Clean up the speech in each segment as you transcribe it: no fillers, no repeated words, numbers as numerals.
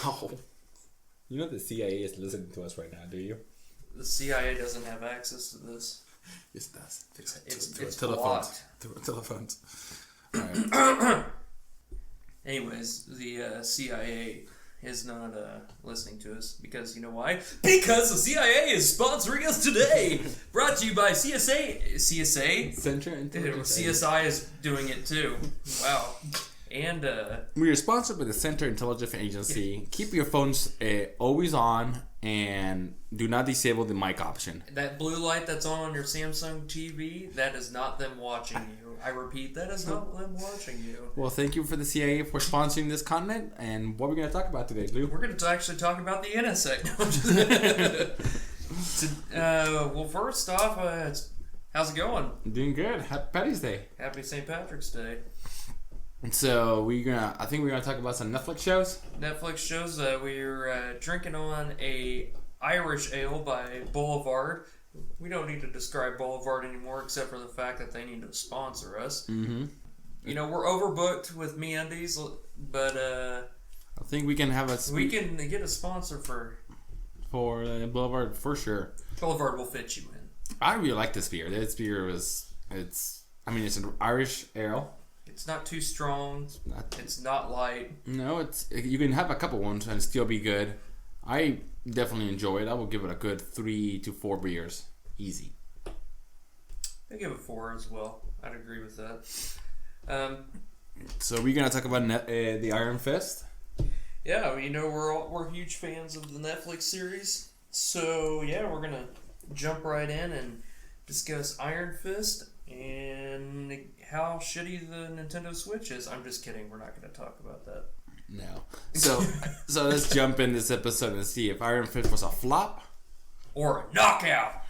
Oh. You know the CIA is listening to us right now, do you? The CIA doesn't have access to this. Yes, it does. It's telephones. blocked. Telephones. All right. Anyways, the CIA is not listening to us because you know why? Because the CIA is sponsoring us today. Brought to you by CSA. Center Intelligence CSI is doing it too. Wow. And we are sponsored by the Center Intelligence Agency. Keep your phones always on and do not disable the mic option. that blue light that's on your Samsung TV, that is not them watching you. I repeat, that is not them watching you. Well, thank you for the CIA for sponsoring this content. And what are we going to talk about today, Blue? We're going to actually talk about the NSA. Well, first off, how's it going? Doing good. Happy Patty's Day. Happy St. Patrick's Day. And so I think we're gonna talk about some Netflix shows. Netflix shows we're drinking on a Irish ale by Boulevard. We don't need to describe Boulevard anymore, except for the fact that they need to sponsor us. Mm-hmm. You know, we're overbooked with MeUndies, but I think we can have we can get a sponsor for Boulevard for sure. Boulevard. Will fit you in. I really like this beer. This beer it's an Irish ale. It's not too strong. It's not light. No, you can have a couple ones and still be good. I definitely enjoy it. I will give it a good 3 to 4 beers, easy. I give it 4 as well. I'd agree with that. So we're gonna talk about the Iron Fist. Yeah, you know we're huge fans of the Netflix series. So yeah, we're gonna jump right in and discuss Iron Fist and how shitty the Nintendo Switch is. I'm just kidding. We're not going to talk about that. No. So let's jump in this episode and see if Iron Fist was a flop or a knockout.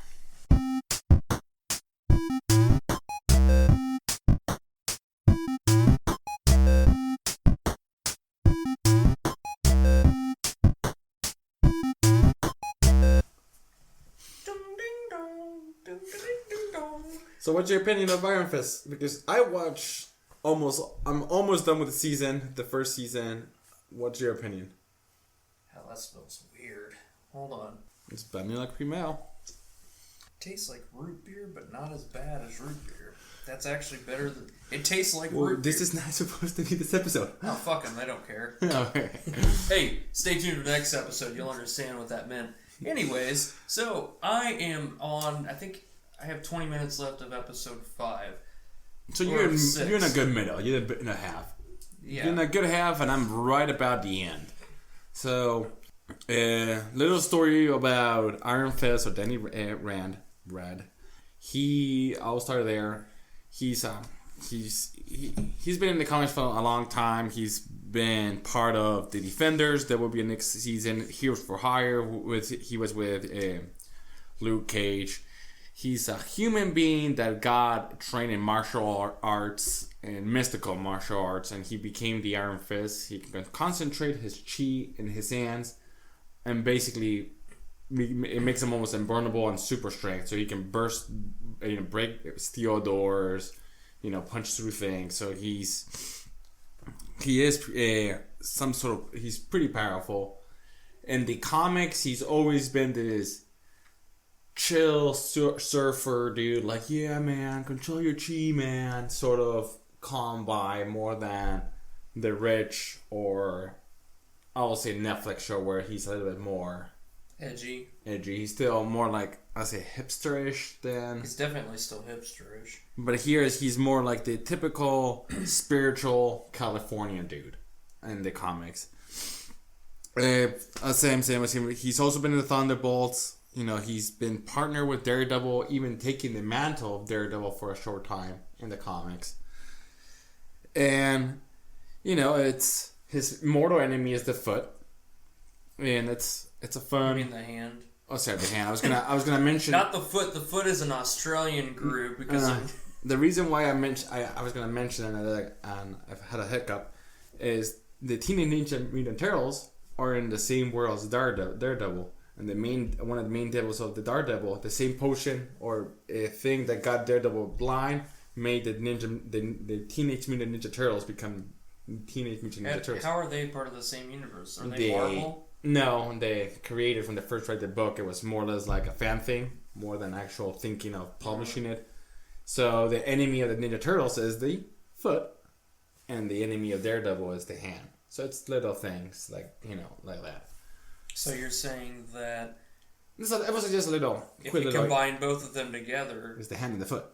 So what's your opinion of Iron Fist? Because I'm almost done with the first season. What's your opinion? Hell, that smells weird. Hold on. It's vanilla cream ale. Tastes like root beer, but not as bad as root beer. That's actually better than... It tastes like Well, root beer. this is not supposed to be this episode. Oh, fuck them. They don't care. Okay. Hey, stay tuned to the next episode. You'll understand what that meant. Anyways, so I am on... I think I have 20 minutes left of episode 5. So you're in a good middle. You're in a half. Yeah. You're in a good half, and I'm right about the end. So, little story about Iron Fist or Danny Rand. I'll start there. He's been in the comics for a long time. He's been part of the Defenders. There will be a next season. Heroes for Hire. He was with Luke Cage. He's a human being that got trained in martial arts and mystical martial arts, and he became the Iron Fist. He can concentrate his chi in his hands, and basically it makes him almost invulnerable and super strength. So he can break steel doors, punch through things. So he's pretty powerful. In the comics, he's always been this chill surfer dude, like, yeah, man, control your chi, man, sort of calm vibe more than the rich or I will say Netflix show where he's a little bit more edgy. He's still more like, I say, hipsterish than... He's definitely still hipsterish. But he's more like the typical spiritual Californian dude in the comics. Same with him. He's also been in the Thunderbolts. He's been partnered with Daredevil, even taking the mantle of Daredevil for a short time in the comics. And, it's his mortal enemy is the Foot. And it's a fun... You mean the Hand? Oh, sorry, the Hand. I was gonna mention... Not the Foot. The Foot is an Australian group because... The reason why I was gonna mention it and I've had a hiccup is the Teenage Ninja Mutant Turtles are in the same world as Daredevil. And one of the main devils of the Daredevil, the same potion or a thing that got Daredevil blind, made the Teenage Mutant Ninja Turtles become Teenage Mutant Ninja Turtles. How are they part of the same universe? Are they They- Marvel? No, they created when they first read the book. It was more or less like a fan thing, more than actual thinking of publishing it. So the enemy of the Ninja Turtles is the foot, and the enemy of Daredevil is the hand. So it's little things like like that. So you're saying that It was just a little. if quick you little. combine both of them together, It's the hand and the foot.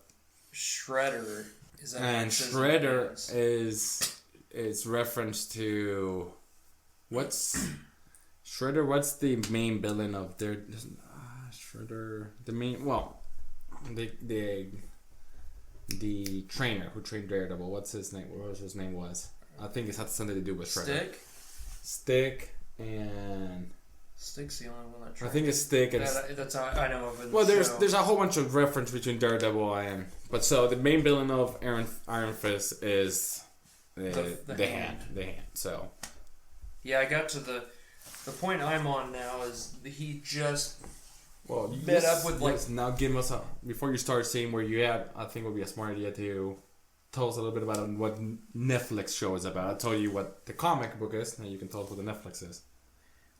Shredder is that And what it says in Shredder the names? is reference to what's Shredder? What's the main villain of their Shredder? The main the trainer who trained Daredevil. What's his name? What was his name? I think it had something to do with Shredder. Stick. And Stick's the only one that. I think it's Stick and. That's how I know of it. Well, there's a whole bunch of reference between Daredevil and but so the main villain of Iron Fist is the hand. So yeah, I got to the point I'm on now is he just you met up with now give us before you start seeing where you at. I think it would be a smart idea to tell us a little bit about what Netflix show is about. I'll tell you what the comic book is, and you can tell us what the Netflix is.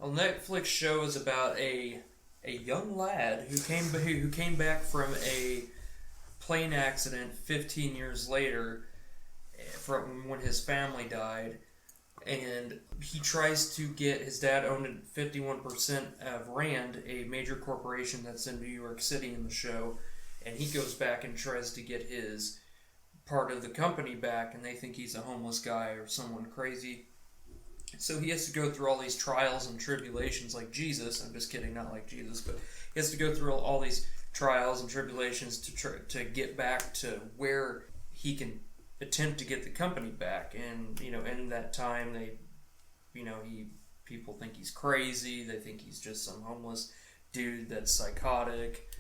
A Netflix show is about a young lad who came back from a plane accident 15 years later from when his family died, and he tries to get his dad owned 51% of Rand, a major corporation that's in New York City in the show, and he goes back and tries to get his part of the company back, and they think he's a homeless guy or someone crazy. So he has to go through all these trials and tribulations like Jesus. I'm just kidding, not like Jesus, but he has to go through all these trials and tribulations to get back to where he can attempt to get the company back. And in that time, people think he's crazy. They think he's just some homeless dude that's psychotic.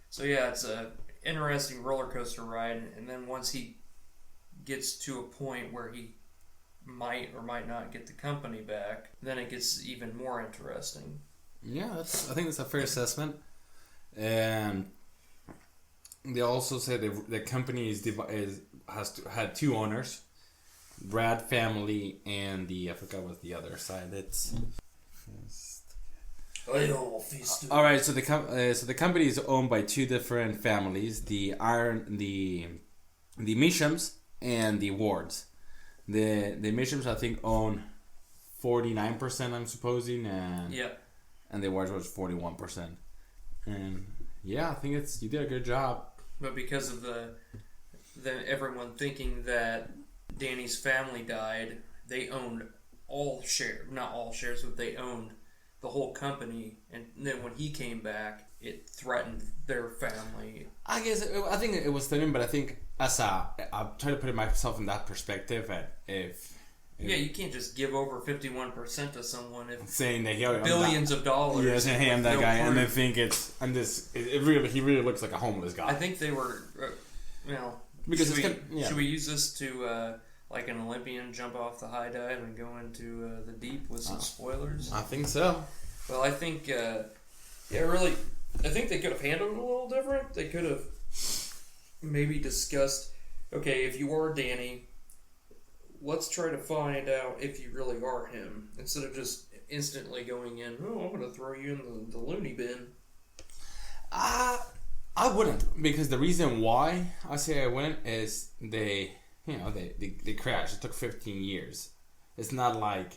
So yeah, it's a interesting roller coaster ride. And then once he gets to a point where he might or might not get the company back, then it gets even more interesting. Yeah, I think that's a fair assessment. And they also say the company had two owners, Brad family and I forgot what the other side. It's all right. So the company is owned by two different families: the Meachams and the Wards. The Meachams, I think, own 49%, I'm supposing, and the Wards was 41%. And yeah, I think you did a good job. But because of the everyone thinking that Danny's family died, they owned not all shares, but they owned the whole company. And then when he came back, it threatened their family. I think it was threatening, but I think I'm trying to put myself in that perspective. If you can't just give over 51% to someone if saying that billions of dollars. Yeah, saying hey, I'm that guy, and they think he really looks like a homeless guy. I think they were, because should we use this to like an Olympian jump off the high dive and go into the deep with some spoilers? I think so. Well, I think I think they could have handled it a little different. They could have maybe discussed, okay, if you are Danny, let's try to find out if you really are him, instead of just instantly going in, I'm going to throw you in the loony bin. I wouldn't, because the reason why I say I wouldn't is they crashed. It took 15 years. It's not like,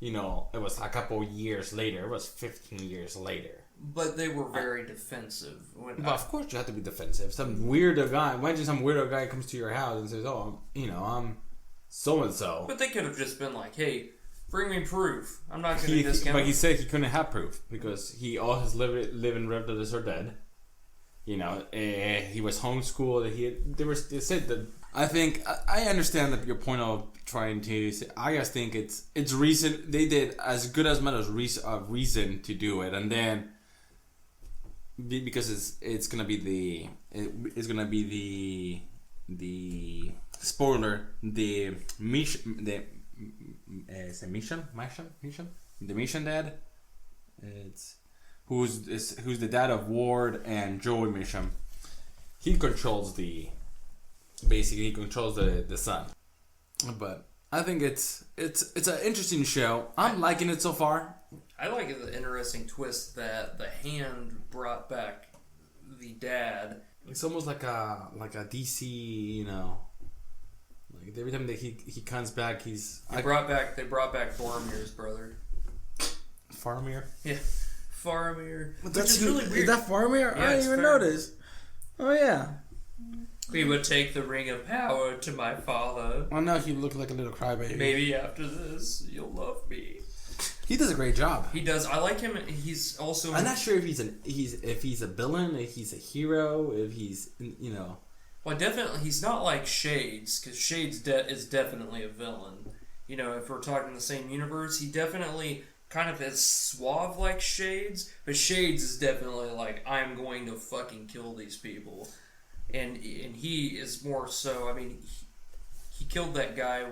it was a couple years later. It was 15 years later. But they were very defensive. Of course you have to be defensive. Some weirdo guy, imagine some weirdo guy comes to your house and says, I'm so-and-so. But they could have just been like, hey, bring me proof. I'm not going to discount. But he said he couldn't have proof because all his living relatives are dead. He was homeschooled. They said that. I think I understand that your point of trying to say. I just think it's reason they did as good as much as reason to do it, and then because it's gonna be the spoiler, the Meacham dad. It's who's the dad of Ward and Joey Meacham. He controls the son. But I think it's an interesting show. I'm liking it so far. I like the interesting twist that the hand brought back the dad. It's almost like a DC, you know. Like every time that he comes back, They brought back Boromir's brother. Faramir. Yeah, Faramir. That's really weird. Is that Faramir? Yeah, I didn't even Faramir. notice. Oh yeah. We would take the ring of power to my father. Oh no, he looked like a little crybaby. Maybe after this, you'll love me. He does a great job. He does. I like him. He's also. I'm not sure if he's a villain, if he's a hero, if he's, you know. Well, definitely, he's not like Shades, because Shades is definitely a villain. You know, if we're talking the same universe, he definitely kind of is suave like Shades, but Shades is definitely like, I'm going to fucking kill these people. And he is more so, I mean, he killed that guy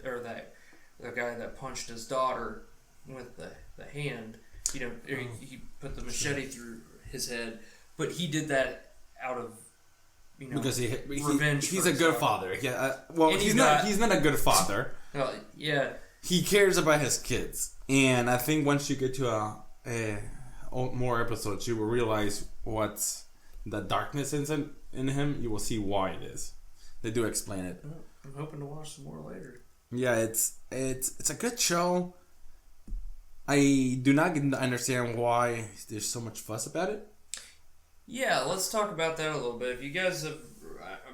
the guy that punched his daughter with the hand. You know, he put the machete through his head, but he did that out of, you know, because revenge. He's a good father. Yeah. Well, he's not a good father. Yeah. He cares about his kids, and I think once you get to more episodes, you will realize what's the darkness in him. You will see why it is. They do explain it. I'm hoping to watch some more later. Yeah, it's a good show. I do not understand why there's so much fuss about it. Yeah, let's talk about that a little bit. If you guys have,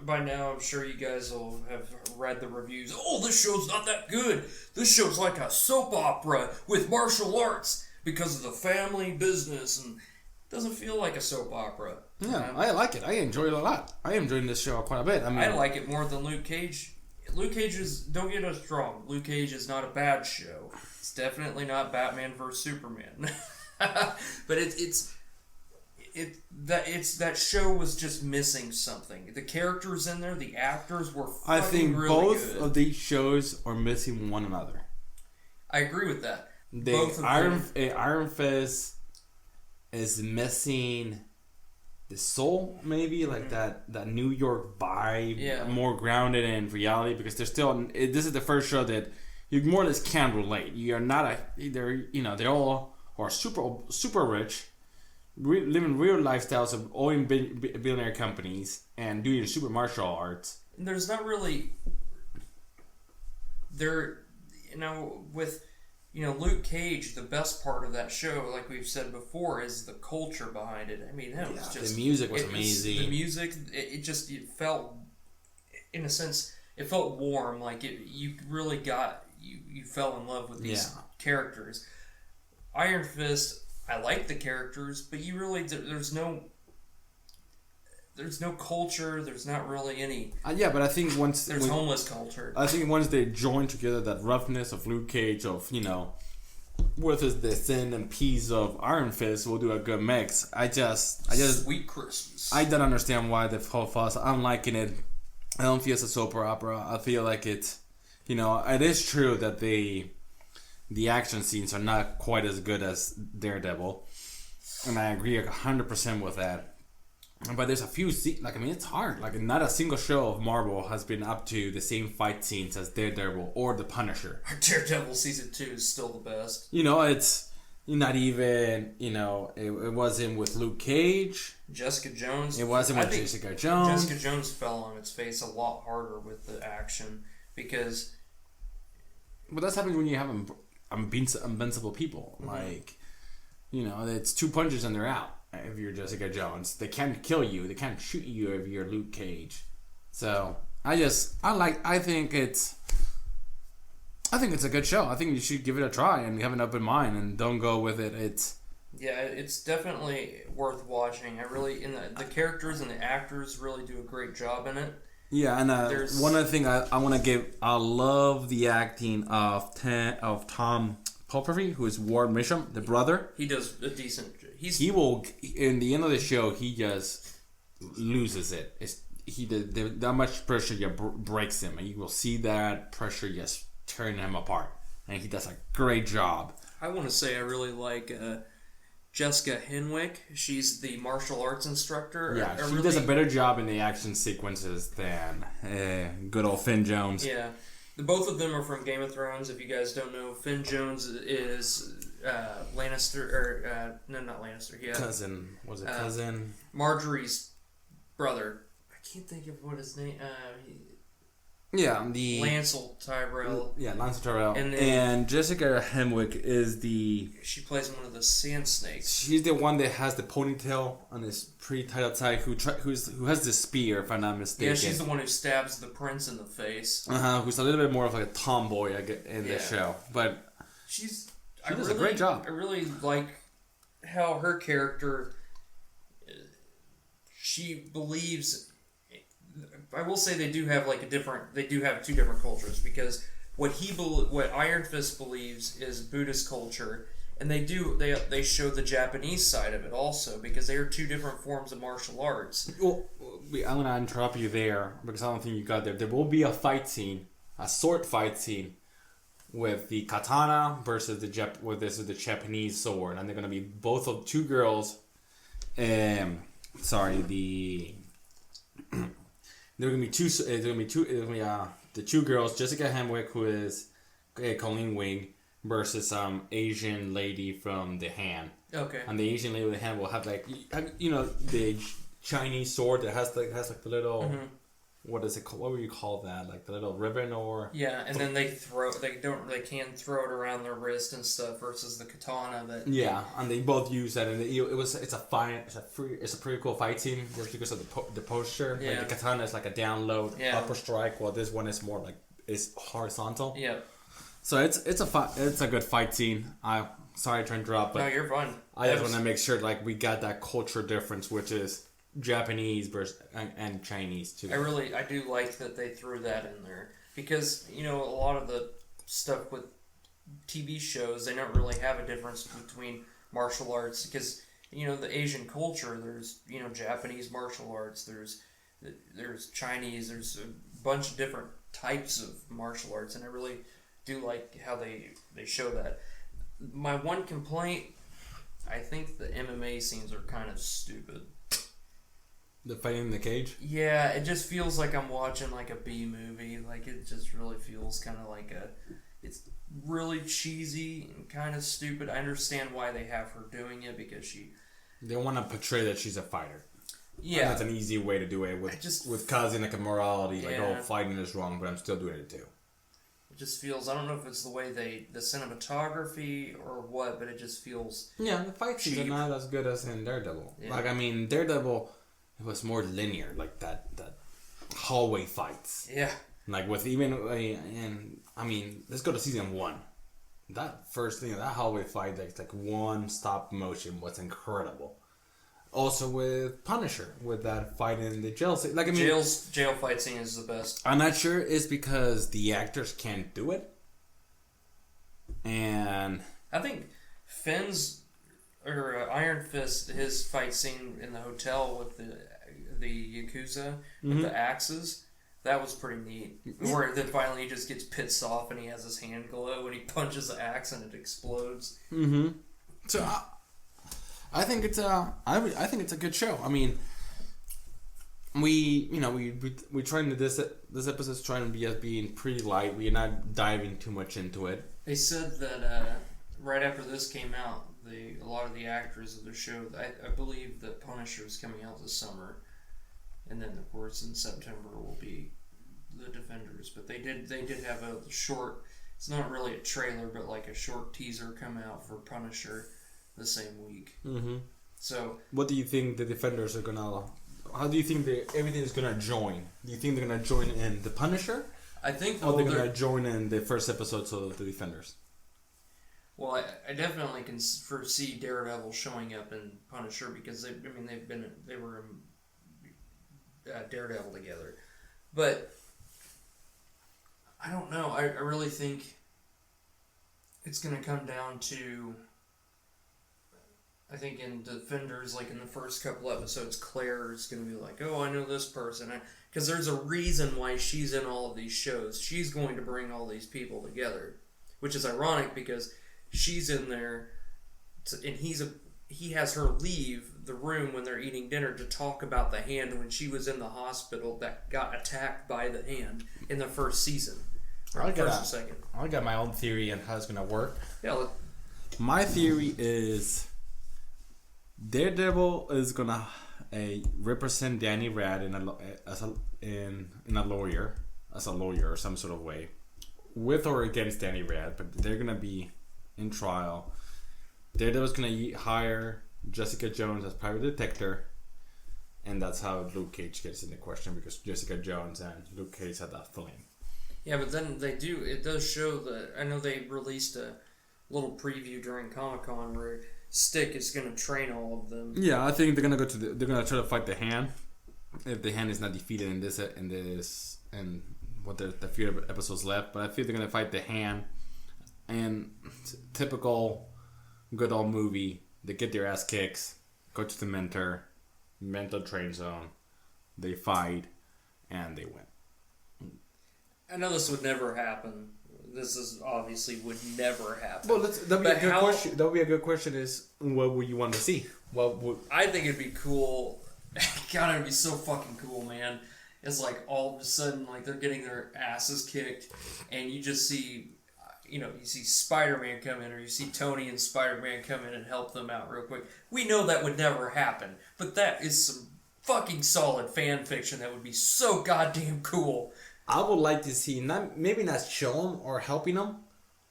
by now, I'm sure you guys will have read the reviews. Oh, this show's not that good. This show's like a soap opera with martial arts because of the family business, and it doesn't feel like a soap opera. Yeah, I like it. I enjoy it a lot. I am enjoying this show quite a bit. I mean, I like it more than Luke Cage. Luke Cage is, don't get us wrong, Luke Cage is not a bad show. It's definitely not Batman vs Superman. But that show was just missing something. The characters in there, the actors were fucking I think really both good. of these shows are missing one another. I agree with that. Both of Iron Fist is missing the soul, maybe like that New York vibe, more grounded in reality, because they're still. This is the first show that you more or less can't relate. You are not they all are super rich, living real lifestyles of owning billionaire companies and doing super martial arts. There's not really with Luke Cage, the best part of that show, like we've said before, is the culture behind it. I mean, that was just... The music was amazing. The music, it felt, in a sense, it felt warm. Like, you really you fell in love with these characters. Iron Fist, I like the characters, but you really, there's no culture. There's not really any. But I think once there's homeless culture. I think once they join together, that roughness of Luke Cage, of with the sin and peace of Iron Fist, will do a good mix. I just Sweet Christmas. I don't understand why the whole fuss. I'm liking it. I don't feel it's a soap opera. I feel like it's, it is true that the action scenes are not quite as good as Daredevil, and I agree 100% with that. But there's a few it's hard. Like, not a single show of Marvel has been up to the same fight scenes as Daredevil or The Punisher. Daredevil season 2 is still the best. It's not even, it wasn't with Luke Cage. Jessica Jones. It wasn't with Jessica Jones. Jessica Jones fell on its face a lot harder with the action because... But that's happening when you have invincible people. Mm-hmm. It's 2 punches and they're out. If you're Jessica Jones, they can't kill you. They can't shoot you if you're Luke Cage. So I think it's a good show. I think you should give it a try and have an open mind and don't go with it. It's definitely worth watching. The characters and the actors really do a great job in it. Yeah, and one other thing I want to give, I love the acting of Tom Pelphrey, who is Ward Misham, the brother. He does a decent. He will, in the end of the show, he just loses it. That much pressure just breaks him, and you will see that pressure just tearing him apart. And he does a great job. I want to say I really like Jessica Henwick. She's the martial arts instructor. Yeah, she does a better job in the action sequences than good old Finn Jones. Yeah. Both of them are from Game of Thrones. If you guys don't know, Finn Jones is Lannister, or no, not Lannister. Yeah, cousin. Was it cousin? Marjorie's brother. I can't think of what his name. Yeah, the Lancel Tyrell. Yeah, Lancel Tyrell. And And Jessica Henwick is the. She plays one of the Sand Snakes. She's the one that has the ponytail and is pretty tight outside. Who has the spear, if I'm not mistaken. Yeah, she's the one who stabs the prince in the face. Who's a little bit more of like a tomboy, I get in the show, but she does a great job. I really like how her character. She believes. I will say they do have two different cultures, because what Iron Fist believes is Buddhist culture, and they show the Japanese side of it also, because they are two different forms of martial arts. Well, I'm gonna interrupt you there because I don't think you got there. There will be a fight scene, a sword fight scene, with the katana versus the Japanese sword, and they're gonna be both of two girls. There are gonna be two. The two girls, Jessica Henwick, who is Colleen Wing, versus some Asian lady from the hand. Okay. And the Asian lady with the hand will have the Chinese sword that has the little. Mm-hmm. What is it called? What would you call that? Like the little ribbon or? Yeah, and then they can throw it around their wrist and stuff versus the katana that. Yeah, and they both use that, and it's a pretty cool fight scene just because of the posture. Yeah. Like the katana is like a down low upper strike, while this one is more like it's horizontal. Yeah. So it's a good fight scene. Sorry to interrupt, but no, you're fine. I just want to make sure we got that culture difference, which is Japanese versus and Chinese too. I do like that they threw that in there, because a lot of the stuff with TV shows, they don't really have a difference between martial arts, because the Asian culture, there's Japanese martial arts, there's Chinese, there's a bunch of different types of martial arts, and I really do like how they show that. My one complaint, I think the MMA scenes are kind of stupid. The fighting in the cage? Yeah, it just feels like I'm watching like a B movie. Like, it just really feels kind of like it's really cheesy and kind of stupid. I understand why they have her doing it, because they want to portray that she's a fighter. Yeah. And that's an easy way to do it with causing like a morality, fighting is wrong, but I'm still doing it too. It just feels, I don't know if it's the way the cinematography or what, but it just feels the fight scenes are not as good as in Daredevil. Yeah. Daredevil, it was more linear, like that hallway fights. Yeah. Like with let's go to season 1. That first thing, that hallway fight, like one stop motion was incredible. Also with Punisher, with that fight in the jail scene. Jail fight scene is the best. I'm not sure it's because the actors can't do it. And I think Iron Fist, his fight scene in the hotel with the Yakuza with the axes, that was pretty neat. Where then finally he just gets pissed off and he has his hand glow and he punches the axe and it explodes. Mm-hmm. So I think it's a good show. I mean, we trying to this episode's trying to be being pretty light. We're not diving too much into it. They said that right after this came out, a lot of the actors of the show, I believe that Punisher is coming out this summer, and then of course in September will be the Defenders. But they did have a short. It's not really a trailer, but like a short teaser come out for Punisher the same week. Mm-hmm. So, what do you think the Defenders are gonna? How do you think everything is gonna join? Do you think they're gonna join in the Punisher? I think they're gonna join in the first episodes of the Defenders. Well, I definitely can foresee Daredevil showing up in Punisher, because they were in Daredevil together, but I don't know. I really think it's going to come down to, I think in Defenders, like in the first couple episodes, Claire is going to be like, oh, I know this person. Because there's a reason why she's in all of these shows. She's going to bring all these people together, which is ironic because she's in there, and he has her leave the room when they're eating dinner to talk about the Hand when she was in the hospital that got attacked by the Hand in the first season. Or first and second. I got my own theory on how it's gonna work. Yeah. My theory is Daredevil is gonna represent Danny Rand in a lawyer or some sort of way, with or against Danny Rand, but they're gonna be in trial. Daredevil's gonna hire Jessica Jones as private detective, and that's how Luke Cage gets into question, because Jessica Jones and Luke Cage had that flame. Yeah, but then it does show that, I know they released a little preview during Comic-Con where Stick is going to train all of them. Yeah, I think they're gonna they're gonna try to fight the Hand. If the Hand is not defeated in what the few episodes left, but I feel they're gonna fight the Hand. And typical good old movie, they get their ass kicks, go to the mental train zone, they fight, and they win. I know this would never happen. This is obviously would never happen. Well, that'd be a good question. That would be a good question. Is what would you want to see? I think it'd be cool. God, it'd be so fucking cool, man. It's like all of a sudden, like they're getting their asses kicked, and you just see, you see Spider-Man come in, or you see Tony and Spider-Man come in and help them out real quick. We know that would never happen, but that is some fucking solid fan fiction that would be so goddamn cool. I would like to see maybe not show them or helping them,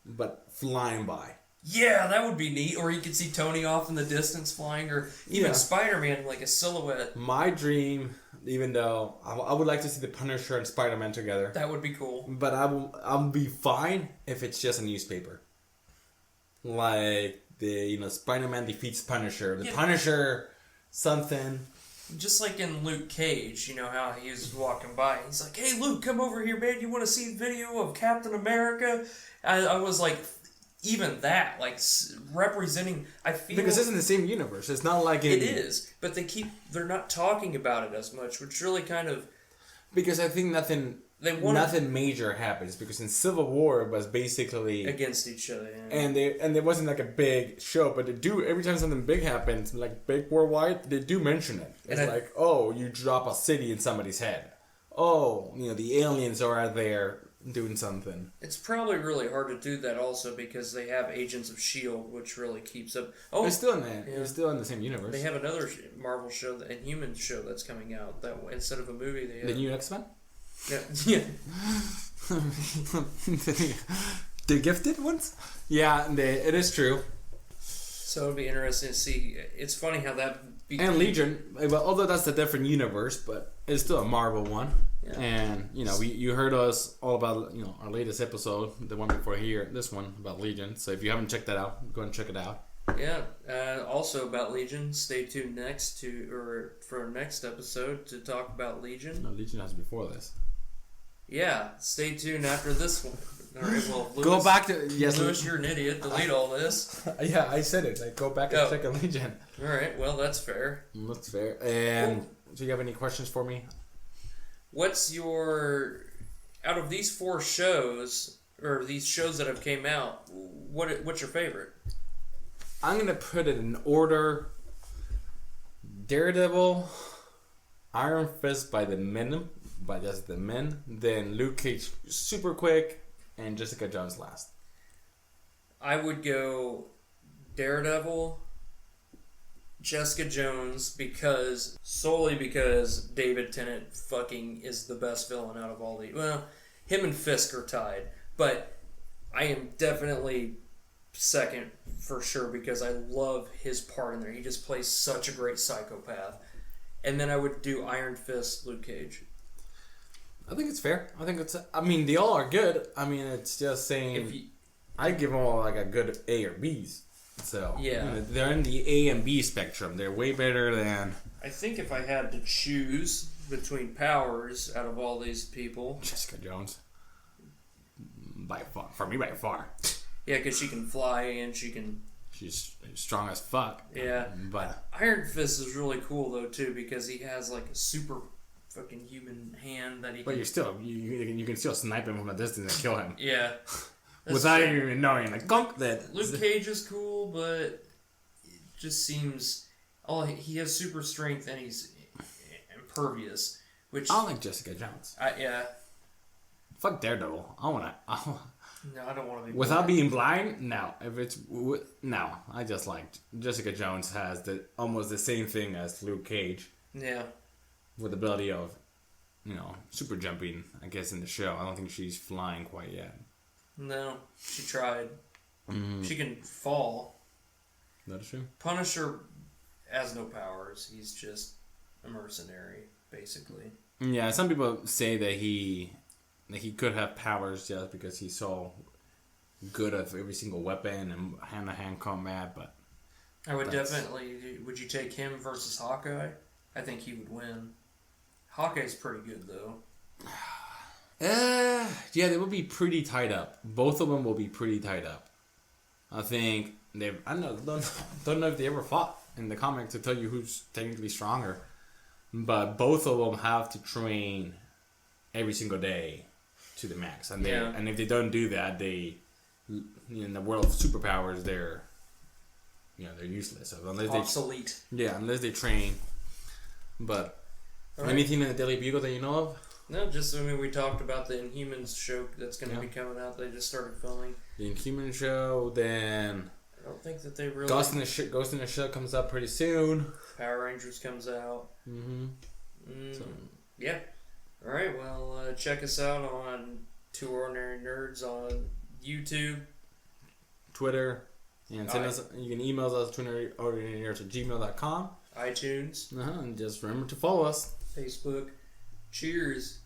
but flying by. Yeah, that would be neat. Or you could see Tony off in the distance flying, or even Spider-Man like a silhouette. My dream, even though I would like to see the Punisher and Spider-Man together. That would be cool. But I'll be fine if it's just a newspaper. Like Spider-Man defeats Punisher. The Punisher something. Just like in Luke Cage, how he was walking by. He's like, "Hey, Luke, come over here, man. You want to see a video of Captain America?" I was like, even that, like, representing, I feel... Because it's in the same universe. It's not like It is, but they're not talking about it as much, which really kind of... Because I think nothing major happens, because in Civil War it was basically against each other, yeah. and it wasn't like a big show, but they do, every time something big happens, like big worldwide, they do mention it. It's you drop a city in somebody's head. The aliens are out there doing something. It's probably really hard to do that also because they have Agents of S.H.I.E.L.D., which really keeps up. Oh, it's still in that. Yeah. It's still in the same universe. They have another Marvel show, a Human show that's coming out. That instead of a movie, they have the new X-Men. Yeah. The gifted ones. Yeah, it is true. So it'd be interesting to see. It's funny how that. And Legion, although that's a different universe, but it's still a Marvel one. Yeah. And you heard us all about our latest episode, the one before here, this one about Legion. So if you haven't checked that out, go and check it out. Yeah. Also about Legion, stay tuned for our next episode to talk about Legion. No, Legion has before this. Yeah, stay tuned after this one. All right, well, Lewis, go back to Lewis, you're an idiot. Delete all this. Yeah, I said it. Go back and check on Legion. All right, well, that's fair. That's fair. And do you have any questions for me? What's out of these 4 shows, or these shows that have came out, what's your favorite? I'm gonna put it in order: Daredevil, Iron Fist by just the men, then Luke Cage super quick, and Jessica Jones last. I would go Daredevil, Jessica Jones, solely because David Tennant fucking is the best villain out of all these. Well, him and Fisk are tied, but I am definitely second for sure because I love his part in there. He just plays such a great psychopath. And then I would do Iron Fist, Luke Cage. I think it's fair. They all are good. It's just saying I give them all like a good A or B's. So yeah, they're in the A and B spectrum. They're way better than. I think if I had to choose between powers out of all these people, Jessica Jones, by far. For me, by far. Yeah, because she can fly and she's strong as fuck. Yeah, but Iron Fist is really cool though too because he has like a super fucking human hand that he. But you can still snipe him from a distance and kill him. Yeah. Without even knowing, like, gunk that. Luke Cage is cool, but it just seems... he has super strength and he's impervious, which... I like Jessica Jones. Yeah. fuck Daredevil. No, I don't want to be Without blind. being blind, no. If it's no, I just like Jessica Jones has almost the same thing as Luke Cage Yeah. with the ability of, super jumping. I guess in the show, I don't think she's flying quite yet. No, she tried. Mm-hmm. She can fall. That is true. Punisher has no powers. He's just a mercenary, basically. Yeah, some people say that he could have powers just because he's so good at every single weapon and hand-to-hand combat, but I would definitely. Would you take him versus Hawkeye? I think he would win. Hawkeye's pretty good though. Yeah, they will be pretty tied up. Both of them will be pretty tied up. I think don't know if they ever fought in the comic to tell you who's technically stronger, but both of them have to train every single day to the max, and and if they don't do that, they in the world of superpowers they're useless. So unless Obsolete. unless they train. But All right. anything in the Daily Bugle that you know of? No, we talked about the Inhumans show that's going to be coming out. They just started filming. The Inhuman show, then I don't think that they really. Ghost in the Shell comes out pretty soon. Power Rangers comes out. Mm-hmm. Yeah. All right. Well, check us out on Two Ordinary Nerds on YouTube, Twitter, and send us. You can email us at twitterordinarynerds@gmail.com. iTunes, And just remember to follow us. Facebook. Cheers.